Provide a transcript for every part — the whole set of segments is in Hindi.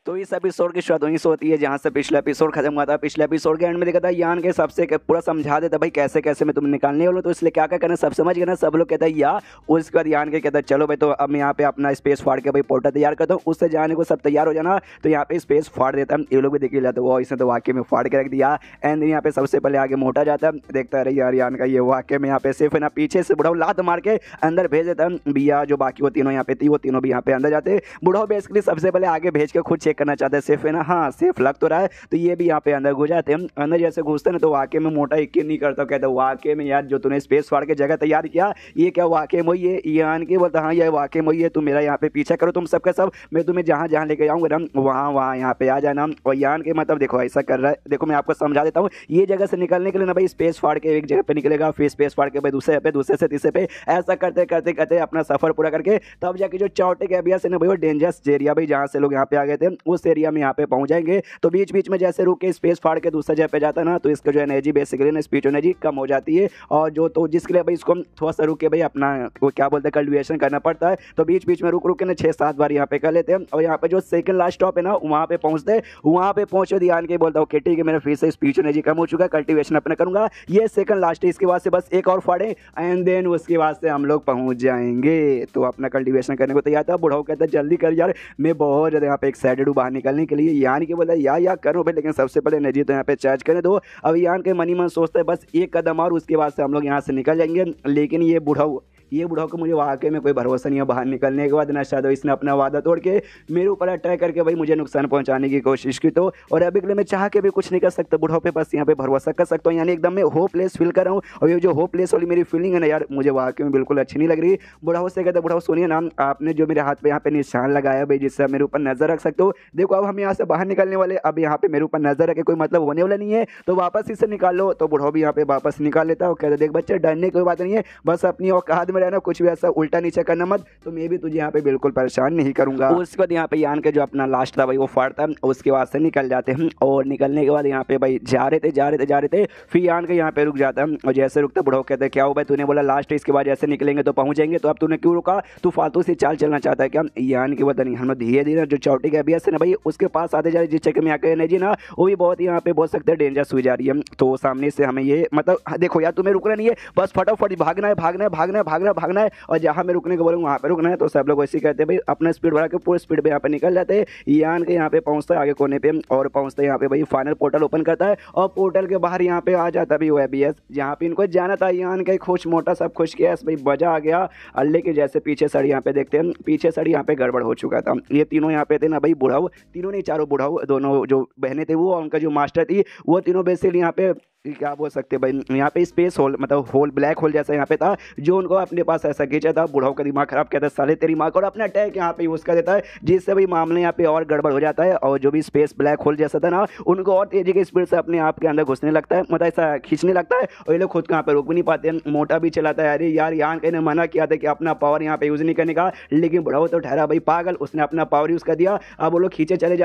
तो इस एपिसोड की शुरुआत वहीं से होती है जहाँ से पिछला एपिसोड खत्म हुआ था। पिछले एपिसोड के एंड में देखा था यान के सबसे पूरा समझा देता भाई कैसे कैसे मैं तुम्हें निकालने वाला हूं, तो इसलिए क्या क्या करना सब समझ गए ना। सब लोग कहता है या उसके बाद यान के कहता है चलो भाई तो अब मैं यहाँ पे अपना स्पेस फाड़ के भाई पोर्टल तैयार करता हूँ, उससे जाने को सब तैयार हो जाना। तो यहाँ पे स्पेस फाड़ देता है, ये लोग भी देख लिया तो वो इसने तो वाकई में फाड़ के रख दिया। एंड यहाँ पे सबसे पहले आगे मोटा जाता है, देखता है यार यान का ये वाकई में यहाँ पे सिर्फ है ना पीछे से बुढ़ाऊ लात मार के अंदर भेज देता है। भैया जो बाकी वो तीनों यहाँ पे थी वो तीनों भी यहाँ पे अंदर जाते। बुढ़ाऊ बेसिकली सबसे पहले आगे भेज के खुद चेक करना चाहता है सिर्फ ना, हाँ सेफ लग तो रहा है। तो ये भी यहाँ पे अंदर घुस जाते हैं। अंदर जैसे घुसते ना तो वाकई में मोटा यकीन नहीं करता, कहता वाकई में यार जो तूने स्पेस फाड़ के जगह तैयार किया ये क्या वाकई में वही है? यान के बोलता हाँ ये वाकई में वही है, तुम मेरा यहाँ पे पीछा करो तुम सबका सब, मैं तुम्हें जहाँ जहाँ लेके जाऊँगा ना वहाँ वहाँ यहाँ पे आ जाना। और यान के मतलब देखो ऐसा कर रहा है, देखो मैं आपको समझा देता हूँ। ये जगह से निकलने के लिए ना भाई स्पेस फाड़ के एक जगह पे निकलेगा, फिर स्पेस फाड़ के भाई दूसरे पे, दूसरे से तीसरे पे, ऐसा करते करते करते अपना सफर पूरा करके तब जाके जो चौटे के एरिया से ना भाई वो डेंजरस एरिया भाई जहाँ से लोग यहाँ पे आ गए थे उस एरिया में यहाँ पे पहुंच जाएंगे। तो बीच बीच में जैसे रुक के स्पेस फाड़ के दूसरा जगह पे जाता ना तो इसका जो एनर्जी बेसिकली ना स्पीच एनर्जी कम हो जाती है। और जो तो जिसके लिए भाई इसको थोड़ा सा रुक के भाई अपना वो क्या बोलते हैं कल्टिवेशन करना पड़ता है। तो बीच बीच में रुक रुक के ना 6-7 बार यहाँ पे कर लेते हैं। और यहाँ पे जो सेकंड लास्ट स्टॉप है ना वहाँ पे पहुँचते, वहाँ पे पहुँचे ध्यान के बोलता हूँ कि ठीक है मेरा फिर से स्पीच एनर्जी कम हो चुका है, कल्टिवेशन अपना करूंगा, ये सेकंड लास्ट है, इसके बाद से बस एक और फाड़े एंड देन उसके बाद से हम लोग पहुँच जाएंगे। तो अपना कल्टिवेशन करने को तैयार था। बुढ़ाऊ कहता है जल्दी कर यार, मैं बहुत ज़्यादा यहाँ पे एक्साइटेड हूँ बाहर निकलने के लिए। यान के बोलता है या करो भाई, लेकिन सबसे पहले एनर्जी तो यहाँ पे चार्ज करने दो। अब यान के मनी मन सोचता है बस एक कदम और उसके बाद से हम लोग यहाँ से निकल जाएंगे। लेकिन ये बुढ़ाऊ को मुझे वाकई में कोई भरोसा नहीं है बाहर निकलने के बाद ना, शायद इसने अपना वादा तोड़ के मेरे ऊपर अटैक करके भाई मुझे नुकसान पहुंचाने की कोशिश की। तो और अभी के लिए मैं चाह के भी कुछ नहीं कर सकता, बुढ़ाऊ पे बस यहाँ पे भरोसा कर सकता हूँ। यानी एकदम मैं होपलेस फील कर रहा हूँ। और ये जो होपलेस वाली मेरी फीलिंग है ना यार मुझे वाकई में बिल्कुल अच्छी नहीं लग रही। बुढ़ाऊ से कहता बुढ़ाऊ सुनिए ना, आपने जो मेरे हाथ पे यहाँ पे निशान लगाया भाई जिससे मेरे ऊपर नजर रख सकते हो, देखो अब हम यहाँ से बाहर निकलने वाले, अब यहाँ पे मेरे ऊपर नजर रखे कोई मतलब होने वाला नहीं है, तो वापस इसे निकाल लो। तो बुढ़ाऊ भी यहाँ पे वापस निकाल लेता है। कहता देख बच्चे डरने की कोई बात नहीं है, बस अपनी औकात में रहना, कुछ भी ऐसा उल्टा नीचे करना मत, तो मैं भी तुझे यहाँ पे बिल्कुल परेशान नहीं करूंगा। उसके बाद यहाँ पे यान के जो अपना लास्ट था भाई वो फाड़ता है, उसके बाद से निकल जाते हैं। और निकलने के बाद यहाँ पे भाई जा रहे थे फिर यान के यहाँ पे रुक जाता है। और जैसे रुकता बुढ़ाऊ कहते हैं क्या हो भाई तूने बोला लास्ट है, इसके बाद जैसे निकलेंगे तो पहुंचेंगे, तो अब तूने क्यों रुका, तू फालतू से चाल चलना चाहता है क्या? यान के पता नहीं, हम धीरे धीरे जो चौटी के अभ्यास है ना भाई उसके पास आते जा रहे, जिस चक्कर में आकर एनर्जी ना वो भी बहुत यहाँ पे बोल सकते हैं डेंजरस हुई जा रही है। तो सामने से हमें ये मतलब देखो यार तुम्हें रुकना नहीं है, बस फटाफट भागना है। और जहाँ मैं रुकने को बोलूँ वहाँ पे रुकना है। तो सब लोग वैसे कहते हैं भाई अपना स्पीड बढ़ा के पूरे स्पीड पे यहाँ पे निकल जाते हैं। यान के यहाँ पे पहुँचता है आगे कोने पे, और पहुँचते यहाँ पे भाई फाइनल पोर्टल ओपन करता है। और पोर्टल के बाहर यहाँ पे आ जाता है भाई OBS जहाँ पे इनको जाना था। यान का खुश मोटा सब खुश किया भाई, मजा आ गया। अल्ले के जैसे पीछे साड़ी यहाँ पे देखते हैं, पीछे साड़ी यहाँ पे गड़बड़ हो चुका था। ये तीनों यहाँ पे थे ना भाई, बुढ़ाऊ तीनों नहीं चारों बुढ़ाऊ, दोनों जो बहनें थे वो, उनका जो मास्टर थी वो तीनों बेसिकली यहाँ पे क्या बोल सकते भाई यहाँ पे स्पेस होल मतलब होल ब्लैक होल जैसा यहाँ पे था, जो उनको अपने पास ऐसा खींचा था। बुढ़ाऊ का दिमाग खराब कहता है साले तेरी माँ को, और अपना अटैक यहाँ पे यूज़ कर देता है, जिससे भाई मामले यहाँ पे और गड़बड़ हो जाता है। और जो भी स्पेस ब्लैक होल जैसा था ना उनको और तेजी की स्पीड से अपने आप के अंदर घुसने लगता है, मतलब ऐसा खींचने लगता है। और ये लोग खुद कहाँ पे रोक भी नहीं पाते हैं। मोटा भी चलाता है, अरे यार यहाँ कहने मना किया था कि अपना पावर यहाँ पे यूज़ नहीं करने का, लेकिन बुढ़ाऊ तो ठहरा भाई पागल, उसने अपना पावर यूज़ कर दिया। अब वो लोग खींचे चले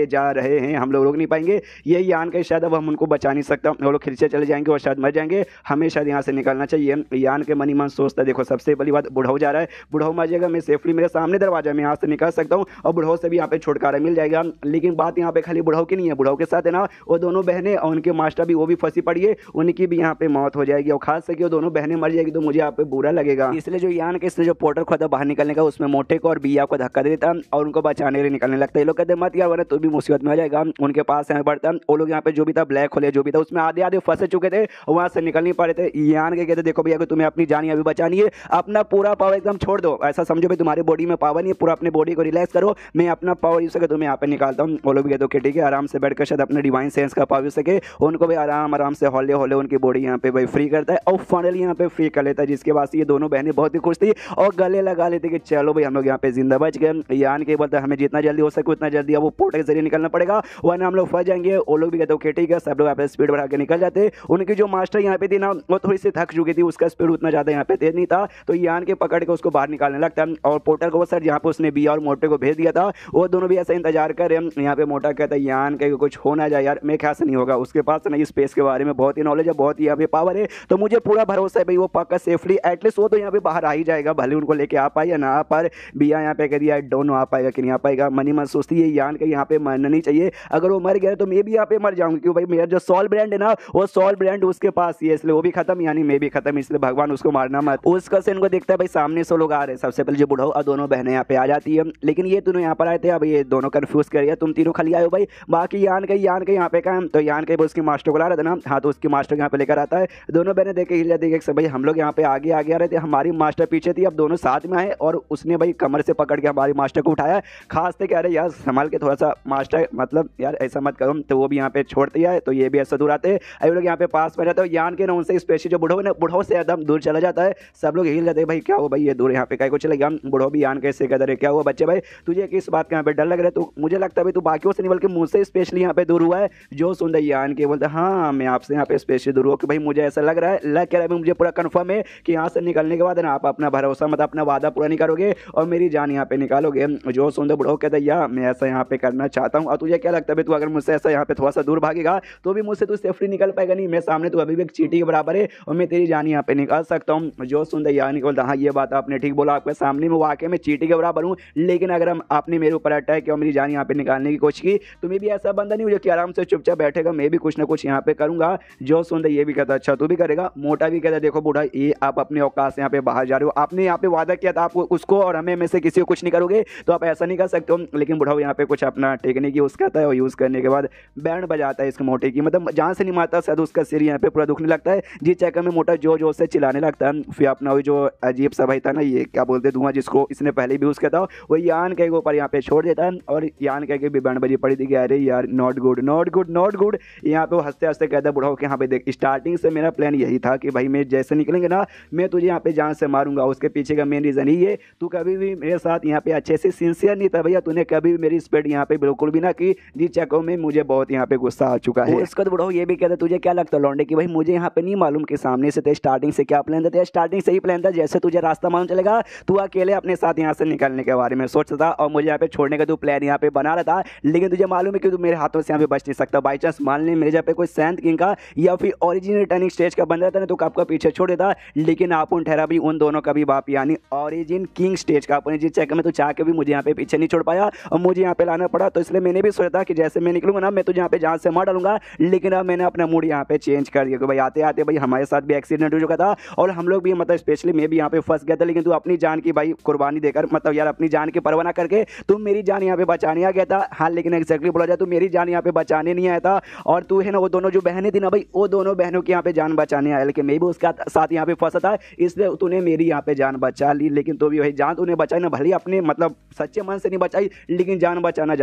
जा रहे हैं, हम लोग रोक नहीं पाएंगे। ये यान के शायद अब हम उनको बचा नहीं सकता, वो लोग खींचे चले जाएंगे और शायद मर जाएंगे, हमें शायद यहाँ से निकलना चाहिए। यान के मनी मन सोचता है देखो सबसे बड़ी बात बुढ़ाऊ जा रहा है, बुढ़ाऊ मर जाएगा, मैं सेफली मेरे सामने दरवाजा में यहाँ से निकल सकता हूँ और बुढ़ाऊ से भी यहाँ पे छुटकारा मिल जाएगा। लेकिन बात यहाँ पे खाली बुढ़ाऊ की नहीं है, बुढ़ाऊ के साथ है ना वो दोनों बहनें और उनके मास्टर भी, वो भी फंसी पड़ी है, उनकी भी यहाँ पे मौत हो जाएगी। और खास करके वो दोनों बहनें मर जाएगी तो मुझे यहाँ पे बुरा लगेगा। इसलिए जो यान के इसने जो पोर्टल खोदा बाहर निकलने का, उसमें मोटे को और बिया को धक्का दे देता और उनको बचाने के लिए निकलने लगता है। ये लोग कहते मत यार वरना तो भी मुसीबत में आ जाएगा। उनके पास यहाँ बढ़ता, वो लोग यहाँ पे जो भी था ब्लैक होल जो भी था उसमें आधे फंसे चुके थे, वहां से निकल नहीं पा रहे थे। यान के कहते देखो भैया अगर तुम्हें अपनी जान अभी बचानी है, अपना पूरा पावर एकदम छोड़ दो, ऐसा समझो भाई तुम्हारी बॉडी में पावर नहीं है, पूरा अपने बॉडी को रिलैक्स करो, मैं अपना पावर यूज करके तुम्हें यहाँ पे निकालता हूँ। वो लोग भी कहते हो कि ठीक है, आराम से बैठकर शायद अपने डिवाइन सेंस का पावर यूज सके, उनको भी आराम से हौले हौले उनकी बॉडी यहाँ पे भाई फ्री करता है और फाइनली यहाँ पे फ्री कर लेता है। जिसके बाद ये दोनों बहनें बहुत ही खुश थी और गले लगा लेते कि चलो भाई हम लोग यहाँ पे जिंदा बच गए। यान के बोलता है हमें जितना जल्दी हो सके उतना जल्दी अब वो पोर्टल के जरिए निकलना पड़ेगा वरना हम लोग फंस जाएंगे। वो लोग भी कहते हो कि ठीक है, सब लोग यहाँ पे स्पीड बढ़ा के निकल जाते। उनकी जो मास्टर यहाँ पे थी ना वो थोड़ी सी थक चुकी थी, उसका स्पीड उतना ज़्यादा यहाँ पे तेज नहीं था, तो यान के पकड़ के उसको बाहर निकालने लगता है। और पोर्टर को वो सर जहाँ पे उसने बिया और मोटे को भेज दिया था, वो दोनों भी ऐसा इंतजार कर रहे हैं। यहाँ पे मोटा कहता है यान के कुछ हो ना जाए यार, मेरे ख्याल से नहीं होगा, उसके पास ना स्पेस के बारे में बहुत ही नॉलेज है, बहुत ही यहाँ पे पावर है, तो मुझे पूरा भरोसा है भाई वो पक्का सेफली एटलीस्ट वो तो यहाँ पे बाहर आ ही जाएगा, भले उनको लेके आ पाए या ना आ पाए। बिया यहाँ पे कह दिया दोनों आ पाएगा कि नहीं आ पाएगा। मनी मन सोचती है यान के यहाँ पे मरना नहीं चाहिए, अगर वो मर गया तो मैं भी यहाँ पे मर जाऊंगी, क्यों भाई मेरा जो सॉल ब्रांड है ना वो सॉल ब्रांड उसके पास ही है, इसलिए वो भी खत्म यानी मैं भी खत्म, इसलिए भगवान उसको मारना मत। उसका सीन को देखता है भाई सामने से लोग आ रहे हैं, सबसे पहले जो बुढ़ाओ और दोनों बहनें यहाँ पे आ जाती है, लेकिन ये दोनों यहाँ पर आए थे। अब ये दोनों कंफ्यूज कर रही है, तुम तीनों खाली आए हो भाई, बाकी यान के यहाँ पे काम, तो यान के उसकी मास्टर को ला रहा था ना, हाँ तो उसकी मास्टर यहाँ पे लेकर आता है। दोनों बहनें देख के हिल जाती है भाई हम लोग यहाँ पे आगे आगे आ रहे थे, हमारी मास्टर पीछे थी, अब दोनों साथ में आए और उसने भाई कमर से पकड़ के हमारी मास्टर को उठाया, खास थे कह रहे यार संभाल के थोड़ा सा मास्टर, मतलब यार ऐसा मत करो, तो वो भी यहाँ पे छोड़ दिया है, तो ये भी ऐसा दूर आते हैं। अभी लोग यहाँ पे पास में रहते हैं, यान के ना उनसे स्पेशली जो बुढ़ो से एकदम दूर चला जाता है, सब लोग हिल जाते हैं भाई क्या हो भाई ये दूर यहाँ पे कहीं को चले गया। बुढ़ो भी यान कैसे कहते क्या हुआ बच्चे भाई तुझे किस बात का यहाँ पे डर लग रहा है, तो मुझे लगता है भाई तू बाकियों से नहीं बल्कि मुझसे स्पेशली यहाँ पे दूर हुआ है। जो सुंदर यान के बोलते हाँ मैं आपसे यहाँ पे स्पेशली दूर हुआ कि भाई मुझे ऐसा लग रहा है, लग कह रहा है मुझे पूरा कंफर्म है कि यहाँ से निकलने के बाद ना आप अपना भरोसा मत अपना वादा पूरा नहीं करोगे और मेरी जान यहाँ पे निकालोगे। जो सुंदर बुढ़ो कहता है यार मैं ऐसा यहाँ पे करना चाहता हूँ, और तुझे क्या लगता है तू अगर मुझसे ऐसा यहाँ पे थोड़ा सा दूर भागेगा तो भी मुझसे तू सेफली निकल पाएगा नहीं, मैं सामने तू अभी भी एक चींटी के बराबर है और मैं तेरी जान यहाँ पे निकाल सकता हूँ। जो सुंदर यानी बोलता हाँ ये बात आपने ठीक बोला, आपके सामने में वाकई में चींटी के बराबर हूँ, लेकिन अगर हम आपने मेरे ऊपर अटैक किया और मेरी जान यहाँ पे निकालने की कोशिश की तो मैं भी ऐसा बंदा नहीं हूँ कि आराम से चुपचाप बैठेगा, मैं भी कुछ ना कुछ यहाँ पे करूंगा। जो सुंदर ये भी कहता अच्छा तू भी करेगा। मोटा भी कहता देखो बूढ़ा ये आप अपने औकात से यहाँ पे बाहर जा रहे हो, आपने यहाँ पे वादा किया था आप उसको और हमें में से किसी को कुछ नहीं करोगे तो आप ऐसा नहीं कर सकते हो, लेकिन बुढ़ाओ यहाँ पे कुछ अपना टेक्निक यूज करता है और यूज करने के बाद बैंड बजाता है इसके मोटे की, मतलब जहाँ से नहीं मारता शायद उसका सिर यहाँ पे पूरा दुखने लगता है। जिस चक्कर में मोटा जोर जोर से चिल्लाने लगता है। फिर अपना वो जो अजीब सा भाई था ना ये क्या बोलते धुआं जिसको इसने पहले भी यूज किया था वो यान के ऊपर यहाँ पे छोड़ देता है और यान के भी बैंड बजी पड़ी थी कि अरे यार not good not good not good. यहाँ पे वो हंसते हंसते कहता है बुढ़ाओ कि यहाँ पे देख स्टार्टिंग से मेरा प्लान यही था कि भाई मैं जैसे निकलेंगे ना मैं तुझे यहाँ पे जान से मारूंगा, उसके पीछे का मेन रीजन ही है तू कभी भी मेरे साथ यहाँ पे अच्छे से सिंसियर नहीं था भैया, तूने कभी भी मेरी स्पीड यहाँ पे बिल्कुल भी ना की, जिस चक्कर में मुझे बहुत यहाँ पे गुस्सा आ चुका है। उसका तो बुढ़ाओ ये भी कहता तुझे क्या लगता है लौंडे की भाई मुझे यहाँ पे नहीं मालूम कि सामने से स्टार्टिंग से क्या प्लान था, स्टार्टिंग से ही प्लान था जैसे तुझे रास्ता मालूम चलेगा तू अकेले अपने साथ यहाँ से निकलने के बारे में सोचता था और मुझे यहाँ पे छोड़ने का तू प्लान यहाँ पे बना रहा था, लेकिन तुझे मालूम है कि तू मेरे हाथों से यहाँ पे बच नहीं सकता। बाई चांस मान ले मेरे जहाँ पे कोई सैंत किंग का या फिर ओरिजिनल रिटर्निंग स्टेज का बन रहता ना तो आपका पीछे छोड़ देता, लेकिन आप उन ठहरा भी उन दोनों का भी बाप यानी ओरिजिन किंग स्टेज का अपने जिस चक्कर में तो चाह के भी मुझे यहाँ पे पीछे नहीं छोड़ पाया और मुझे यहाँ पे लाना पड़ा, तो इसलिए मैंने भी सोचा था कि जैसे मैं निकलूंगा ना मैं तुझे यहाँ पे जान से मार डालूंगा, लेकिन अब मैंने अपना मूड यहाँ पे चेंज कर दिया कि भाई आते आते भाई हमारे साथ भी एक्सीडेंट हो चुका था और हम लोग भी मतलब स्पेशली मैं भी यहाँ पे फंस गया था, लेकिन तू अपनी जान की भाई कुर्बानी देकर मतलब यार अपनी जान की परवाह ना करके तुम मेरी जान यहाँ पे बचाने आ गया था। हाँ लेकिन एक्जैक्टली बोला जाए तो मेरी जान यहाँ पे बचाने नहीं आया था और तू है ना वो दोनों जो बहनें थी ना भाई वो दोनों बहनों की यहाँ पे जान बचाने आया, लेकिन मैं भी उसका साथ यहाँ पे फंसा था इसलिए तूने मेरी यहाँ पे जान बचा ली, लेकिन तो भी वही जान तूने बचाई ना भले अपने मतलब सच्चे मन से नहीं बचाई, लेकिन जान बचाना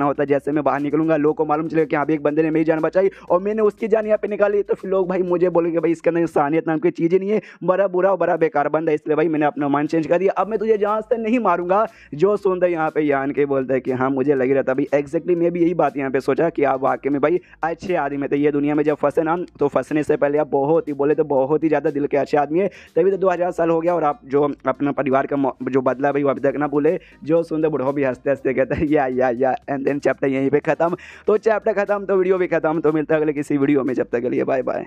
होता है। जैसे मैं बाहर निकलूंगा लोगों को मालूम चलेगा कि हाँ भी एक बंदे ने मेरी जान बचाई और मैंने उसकी जान यहाँ पे निकाली, तो फिर लोग भाई मुझे बोलेंगे भाई इसके अंदर इंसानियत नाम की चीज़ ही नहीं है, बड़ा बुरा और बड़ा बेकार बंदा, इसलिए भाई मैंने अपना माइंड चेंज कर दिया, अब मैं तुझे जान से नहीं मारूंगा। जो सुंदर यहाँ पे यान के बोलता है कि हाँ मुझे लग रहा था भाई एग्जैक्टली मैं भी यही बात यहाँ पे सोचा कि आप वाकई में भाई अच्छे आदमी थे, ये दुनिया में जब फंसे ना तो फंसने से पहले आप बहुत ही बोले तो बहुत ही ज़्यादा दिल के अच्छे आदमी है, तभी तो 2000 साल हो गया और आप जो अपना परिवार का जो बदला भाई वो अभी तक ना भूले। जो सुंदर बुढ़ो भी हंसते हंसते कहता है या एंड देन चैप्टर यहीं पे खत्म। तो चैप्टर खत्म तो वीडियो भी खत्म, तो मिलता है अगले किसी वीडियो में, जब तक के लिए बाय बाय।